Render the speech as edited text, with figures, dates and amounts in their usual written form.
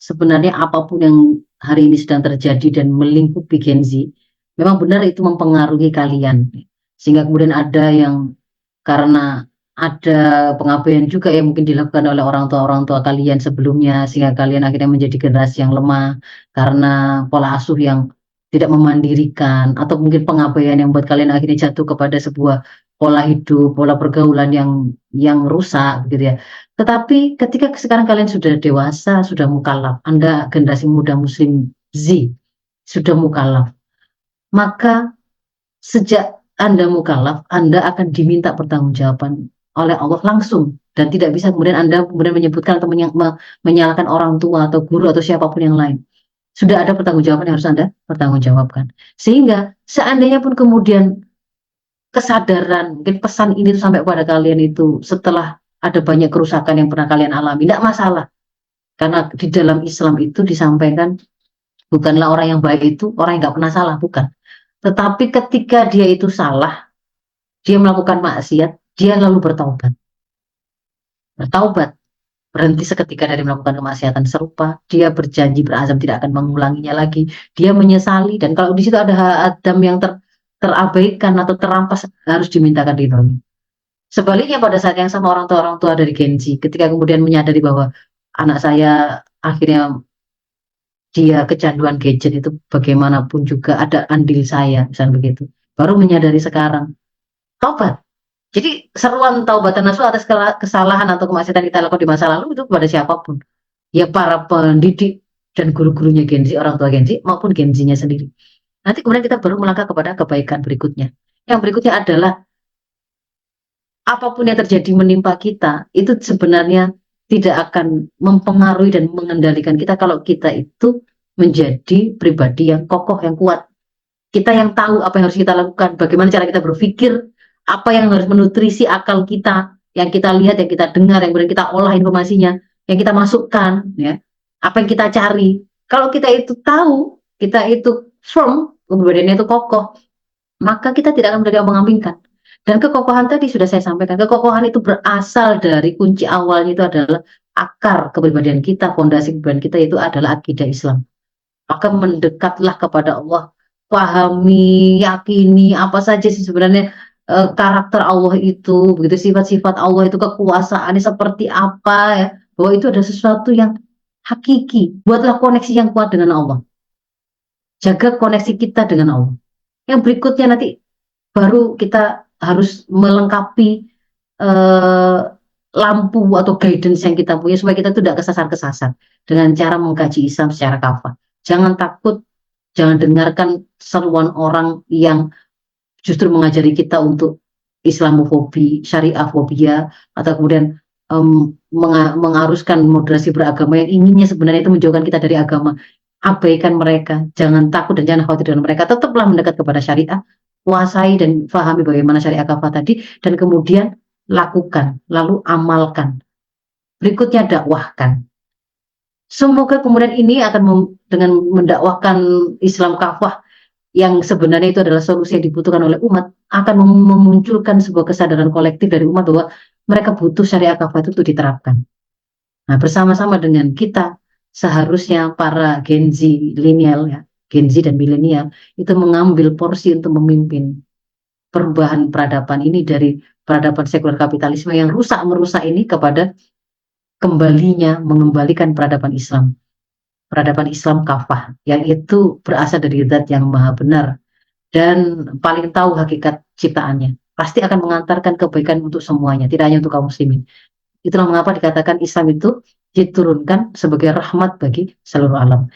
sebenarnya apapun yang hari ini sedang terjadi dan melingkupi Gen Z, memang benar itu mempengaruhi kalian. Sehingga kemudian ada yang karena ada pengabaian juga yang mungkin dilakukan oleh orang tua kalian sebelumnya, sehingga kalian akhirnya menjadi generasi yang lemah karena pola asuh yang tidak memandirikan, atau mungkin pengabaian yang buat kalian akhirnya jatuh kepada sebuah pola hidup, pola pergaulan yang rusak gitu ya. Tetapi ketika sekarang kalian sudah dewasa, sudah mukallaf, Anda generasi muda Muslim Z, sudah mukallaf, maka sejak Anda mukallaf, Anda akan diminta pertanggungjawaban oleh Allah langsung, dan tidak bisa kemudian Anda kemudian menyebutkan atau menyalahkan orang tua atau guru atau siapapun yang lain. Sudah ada pertanggungjawaban yang harus Anda pertanggungjawabkan. Sehingga seandainya pun kemudian kesadaran, mungkin pesan ini tuh sampai kepada kalian itu setelah ada banyak kerusakan yang pernah kalian alami, tidak masalah. Karena di dalam Islam itu disampaikan, bukanlah orang yang baik itu orang yang nggak pernah salah, bukan. Tetapi ketika dia itu salah, dia melakukan maksiat, dia lalu bertaubat. Bertaubat, berhenti seketika dari melakukan kemaksiatan serupa, dia berjanji berazam tidak akan mengulanginya lagi, dia menyesali, dan kalau di situ ada hak Adam yang terabaikan atau terampas, harus dimintakan ridhonya. Sebaliknya pada saat yang sama orang tua dari Gen Z, ketika kemudian menyadari bahwa anak saya akhirnya dia kecanduan gadget, itu bagaimanapun juga ada andil saya, misalnya begitu. Baru menyadari sekarang, taubat. Jadi seruan taubatan nasuh atas kesalahan atau kemaksiatan kita lakukan di masa lalu itu kepada siapapun. Ya para pendidik dan guru-gurunya Gen Z, orang tua Gen Z maupun Gen Z-nya sendiri. Nanti kemudian kita baru melangkah kepada kebaikan berikutnya. Yang berikutnya adalah apapun yang terjadi menimpa kita, itu sebenarnya tidak akan mempengaruhi dan mengendalikan kita kalau kita itu menjadi pribadi yang kokoh, yang kuat. Kita yang tahu apa yang harus kita lakukan, bagaimana cara kita berpikir, apa yang harus menutrisi akal kita, yang kita lihat, yang kita dengar, yang kemudian kita olah informasinya, yang kita masukkan, ya, apa yang kita cari. Kalau kita itu tahu, kita itu firm, kepribadiannya itu kokoh, maka kita tidak akan mengampingkan. Dan kekokohan tadi sudah saya sampaikan, kekokohan itu berasal dari kunci awalnya itu adalah akar kepribadian kita, fondasi kepribadian kita itu adalah akidah Islam. Maka mendekatlah kepada Allah, pahami, yakini apa saja sih sebenarnya karakter Allah itu, begitu sifat-sifat Allah itu, kekuasaannya seperti apa ya, bahwa itu ada sesuatu yang hakiki. Buatlah koneksi yang kuat dengan Allah. Jaga koneksi kita dengan Allah. Yang berikutnya nanti baru kita harus melengkapi eh, lampu atau guidance yang kita punya supaya kita tidak kesasar-kesasar dengan cara mengkaji Islam secara kafah. Jangan takut, jangan dengarkan seruan orang yang justru mengajari kita untuk Islamofobi, syariahfobia, atau kemudian mengaruskan moderasi beragama yang inginnya sebenarnya itu menjauhkan kita dari agama. Abaikan mereka, jangan takut dan jangan khawatir dengan mereka. Tetaplah mendekat kepada syariah, kuasai dan fahami bagaimana syariah kafah tadi, dan kemudian lakukan, lalu amalkan. Berikutnya dakwahkan. Semoga kemudian ini akan dengan mendakwahkan Islam kafah yang sebenarnya itu adalah solusi yang dibutuhkan oleh umat, akan memunculkan sebuah kesadaran kolektif dari umat bahwa mereka butuh syariah kafah itu untuk diterapkan. Nah, bersama-sama dengan kita, seharusnya para Gen Z, milenial ya, Gen Z dan milenial itu mengambil porsi untuk memimpin perubahan peradaban ini dari peradaban sekuler kapitalisme yang rusak merusak ini kepada kembalinya mengembalikan peradaban Islam kafah, yang itu berasal dari zat yang maha benar dan paling tahu hakikat ciptaannya. Pasti akan mengantarkan kebaikan untuk semuanya, tidak hanya untuk kaum muslimin. Itulah mengapa dikatakan Islam itu diturunkan sebagai rahmat bagi seluruh alam.